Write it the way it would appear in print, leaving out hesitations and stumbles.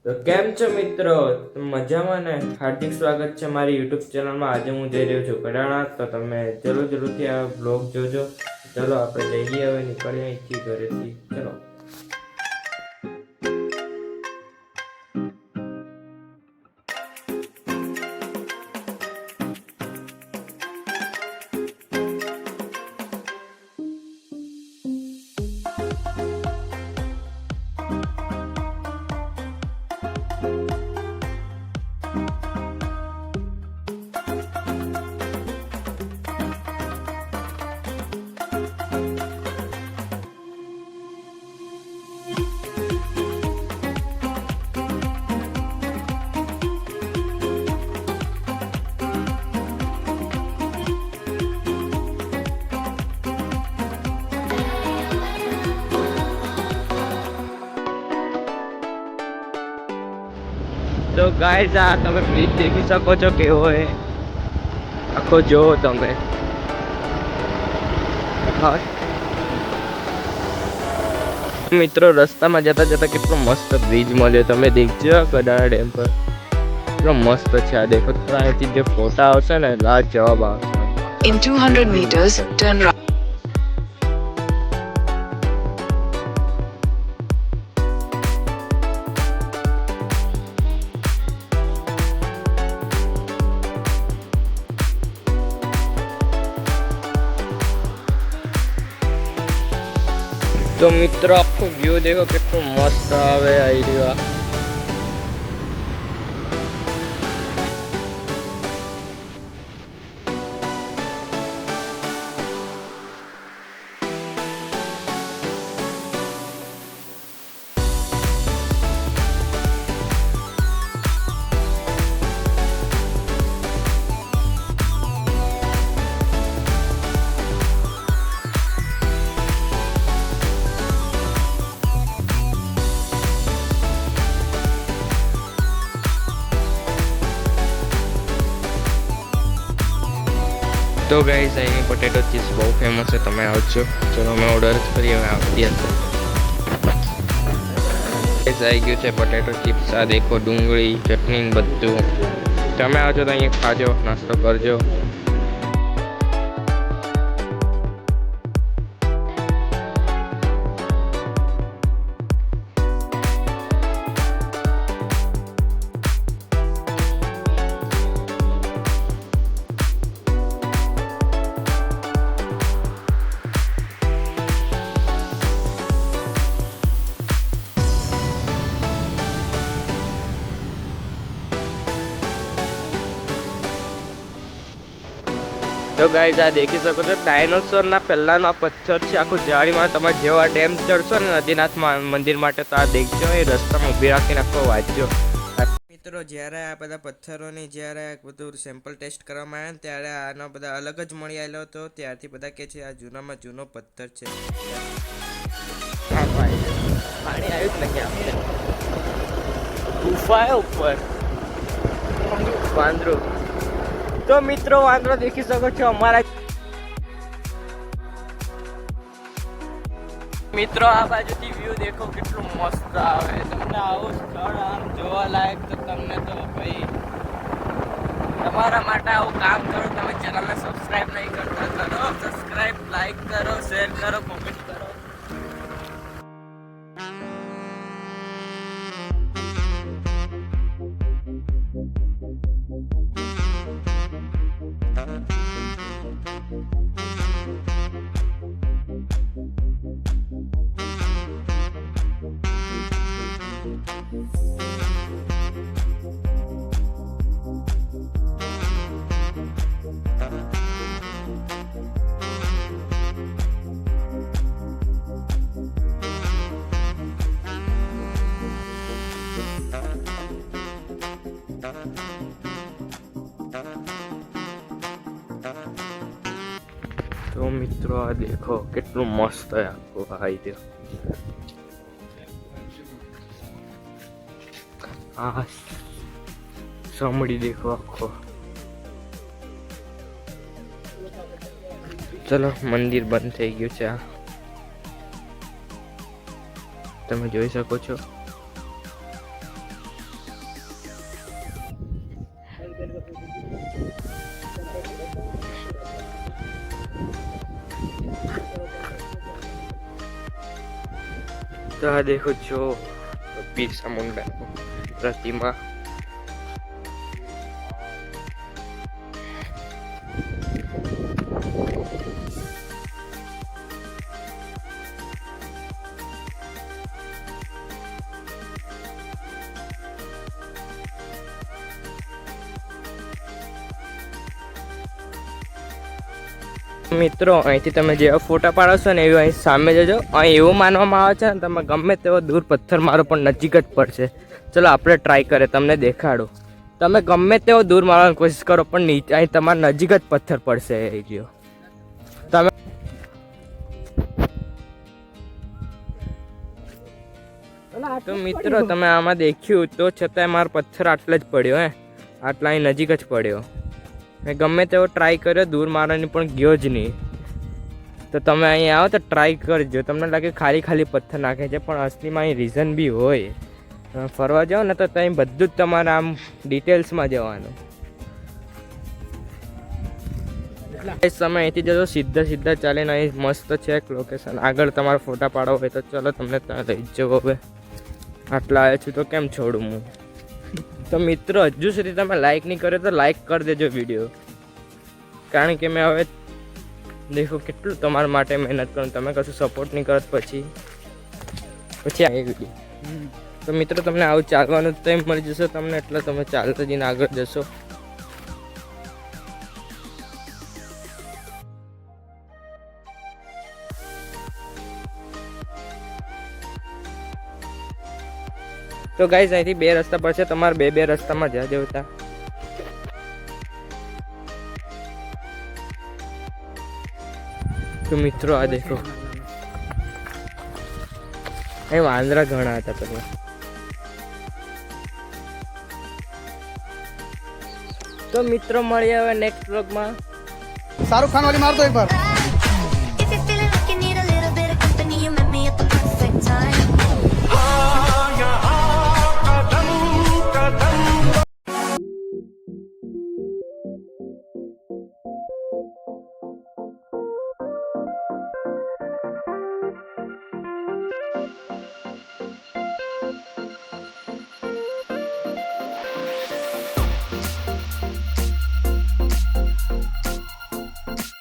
તો કેમ છો મિત્રો? મજામાં ને? હાર્દિક સ્વાગત છે મારી યુટ્યુબ ચેનલમાં. આજે હું જઈ રહ્યો છું કડાણા, તો તમે જરૂરથી આ બ્લોગ જોજો. ચલો આપણે જઈએ, હવે નીકળીએ અહીંથી ઘરેથી. ચલો. તો ગાઈઝ, આ તમે બ્રિજ દેખી શકો છો કેવો હે. આખો જોવો તમે. મિત્રો, રસ્તામાં જતા જતા કેટલો મસ્ત બ્રિજ મળ્યો, તમે દેખજો કડાણા ડેમ પર. કેટલો મસ્ત છે આ. દેખો અહીંથી જે ફોટા આવશે ને, લાજવાબ આવશે. In 200 meters, turn right. તો મિત્રો, આખો વ્યૂ દેખો કેટલો મસ્ત આવે. આવી રહ્યો તો ગાઈઝ, અહીંની પોટેટો ચીઝ બહુ ફેમસ છે, તમે આવજો. ચલો અમે ઓર્ડર કરીએ, હવે આવતી હશે. આવી ગયું છે પોટેટો ચિપ્સ. આ દેખો, ડુંગળી, ચટણી, બધું. તમે આવજો તો અહીંયા ખાજો, નાસ્તો કરજો. તો ગાઈઝ, આ દેખી શકો છો ડાયનોસોરના પહેલાનો આ પથ્થર છે. આખું જાળીમાં તમે જેવા ડેમ ચડશો ને નદીનાથ મંદિર માટે, તો આ દેખજો. એ રસ્તામાં ઊભી રાખીને આખો વાંચજો. મિત્રો, જ્યારે આ બધા પથ્થરોની જ્યારે બધું સેમ્પલ ટેસ્ટ કરવામાં આવ્યા ને, ત્યારે આનો બધા અલગ જ મળી આવેલો હતો. ત્યારથી બધા કહે છે આ જૂનામાં જૂનો પથ્થર છે. પાણી આવ્યું જ નથી આપણે. ગુફા ઉપર વાંદરું. તો મિત્રો, વાંદરો દેખી શકો છો અમારા. મિત્રો, આ બાજુથી વ્યૂ દેખો કેટલું મસ્ત આવે. તમને આવું સ્થળ આમ જોવા લાયક, તો તમને તો ભાઈ તમારા માટે આવું કામ કરો. તમે ચેનલને સબસ્ક્રાઇબ નહીં કરતા, કરો સબસ્ક્રાઇબ, લાઈક કરો, શેર કરો, કોમેન્ટ કરો. તો મિત્રો, આ દેખો કેટલું મસ્ત છે આખું. હાઈ દે આ સમડી દેખો આખો. ચલો, મંદિર બંધ થઈ ગયું છે. આ તમે જોઈ શકો છો. तो हाँ देखो जो बिरसा मुंडा प्रतिमा મિત્રો અહીંથી તમે જેવા ફોટા પાડો ને એવી અહીં સામે જજો. અહીં એવું માનવામાં આવે છે ને તમે ગમે તેવો દૂર પથ્થર મારો પણ નજીક જ પડશે. ચલો આપણે ટ્રાય કરીએ, તમને દેખાડું. તમે ગમે તેવો દૂર મારવાની કોશિશ કરો પણ નીચે અહીં તમારા નજીક જ પથ્થર પડશે. એ ગયો તમે તો મિત્રો તમે આમાં દેખ્યું તો છતાંય મારો પથ્થર આટલો જ પડ્યો. આટલા અહીં નજીક જ પડ્યો. મેં ગમે તેવો ટ્રાય કર્યો દૂર મારવાની પણ ગયો જ નહીં. તો તમે અહીં આવો તો ટ્રાય કરજો. તમને લાગે ખાલી ખાલી પથ્થર નાખે છે પણ અસલીમાં અહીં રીઝન બી હોય. તમે ફરવા જાઓ ને તો ત્યાં બધું જ તમારે આમ ડિટેલ્સમાં જવાનું. તમે અહીંથી જજો સીધા ચાલીને અહીં મસ્ત છે એક લોકેશન. આગળ તમારે ફોટા પાડવા હોય તો ચલો તમને ત્યાં લઈ જવો. હવે આટલા આવ્યા છું તો કેમ છોડું હું. તો મિત્રો હજુ સુધી તમે લાઈક નહીં કર્યો તો લાઈક કરી દેજો વિડીયો. કારણ કે મેં હવે દેખો કેટલું તમારા માટે મહેનત કરું, તમે કશું સપોર્ટ નહીં કરો પછી આ વિડીયો. તો મિત્રો તમને આવું ચાલવાનું ટાઈમ મળી જશે તમને, એટલે તમે ચાલતા જઈને આગળ જશો. તો ગાઈઝ અહીંથી બે રસ્તા પડશે, તમારે બે રસ્તામાં જ્યાં જવતા. તો મિત્રો આ દેખો અહીં વાંદરા ઘણા હતા પેલા. તો મિત્રો મળીએ હવે નેક્સ્ટ વ્લોગમાં. शाहरुख खान वाली मार दो एक बार.